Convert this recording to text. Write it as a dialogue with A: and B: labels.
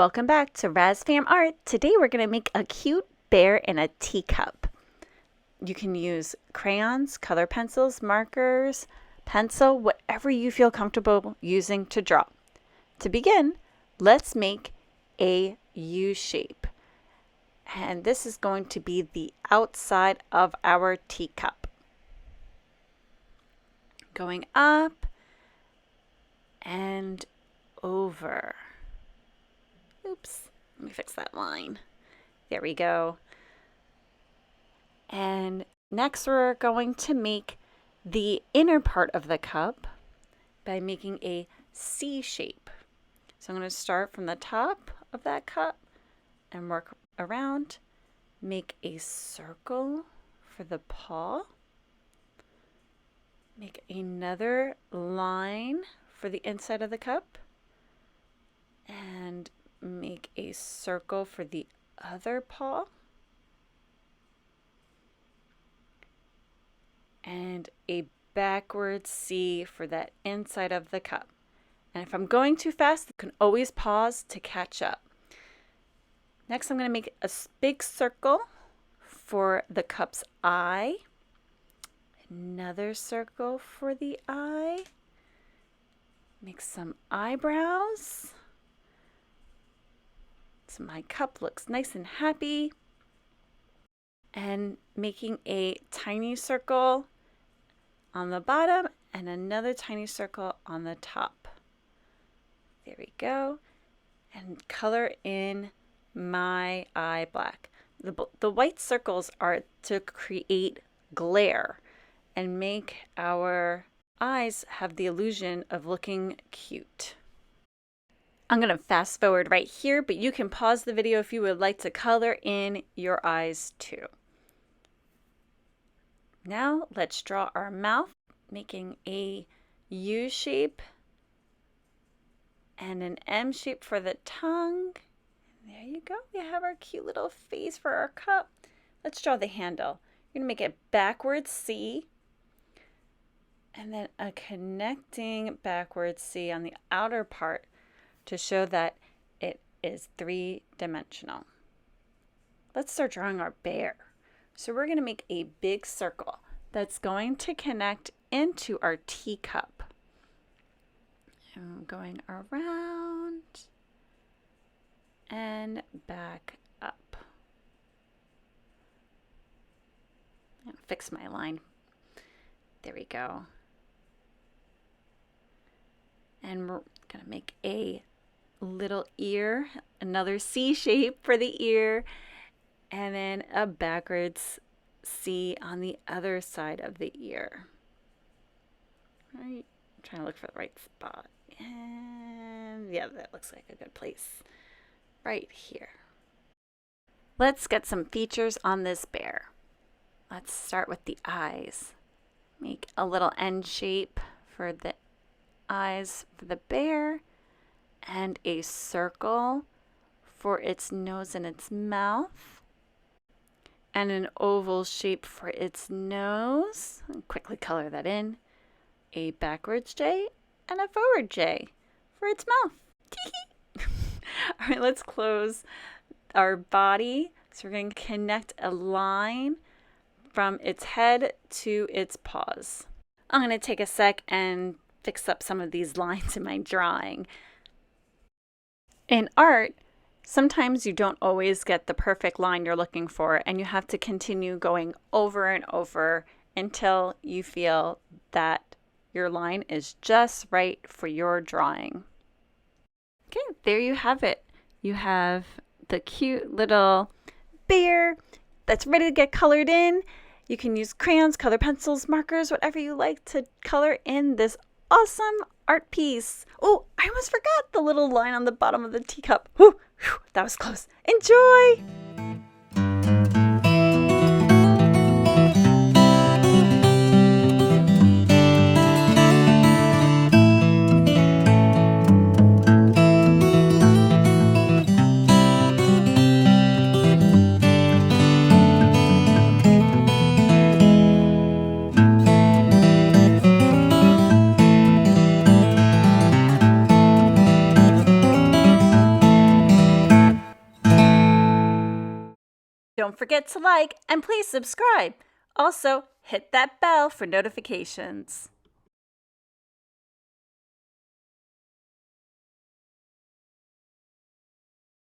A: Welcome back to RazFamArt. Today we're going to make a cute bear in a teacup. You can use crayons, color pencils, markers, pencil, whatever you feel comfortable using to draw. To begin, let's make a U shape. And this is going to be the outside of our teacup. Going up and over. Oops, let me fix that line. There we go. And next we're going to make the inner part of the cup by making a C shape. So I'm going to start from the top of that cup and work around. Make a circle for the paw. Make another line for the inside of the cup. And make a circle for the other paw. And a backward C for that inside of the cup. And if I'm going too fast, you can always pause to catch up. Next, I'm going to make a big circle for the cup's eye. Another circle for the eye. Make some eyebrows. So my cup looks nice and happy. And making a tiny circle on the bottom and another tiny circle on the top. There we go. And color in my eye black. The white circles are to create glare and make our eyes have the illusion of looking cute. I'm going to fast forward right here, but you can pause the video if you would like to color in your eyes too. Now let's draw our mouth, making a U shape and an M shape for the tongue. And there you go. We have our cute little face for our cup. Let's draw the handle. You're going to make a backward C and then a connecting backward C on the outer part to show that it is three-dimensional. Let's start drawing our bear. So we're going to make a big circle that's going to connect into our teacup. And going around and back up. I'm going to fix my line. There we go. And we're going to make a little ear, another C shape for the ear, and then a backwards C on the other side of the ear. Right, I'm trying to look for the right spot. And yeah, that looks like a good place. Right here. Let's get some features on this bear. Let's start with the eyes. Make a little N shape for the eyes for the bear and a circle for its nose and its mouth and an oval shape for its nose. I'll quickly color that in. A backwards J and a forward J for its mouth. All right, let's close our body. So we're going to connect a line from its head to its paws. I'm going to take a sec and fix up some of these lines in my drawing. In art, sometimes you don't always get the perfect line you're looking for, and you have to continue going over and over until you feel that your line is just right for your drawing. Okay, there you have it. You have the cute little bear that's ready to get colored in. You can use crayons, color pencils, markers, whatever you like to color in this awesome art piece. Oh, I almost forgot the little line on the bottom of the teacup. Whew, that was close. Enjoy! Don't forget to like and please subscribe. Also, hit that bell for notifications.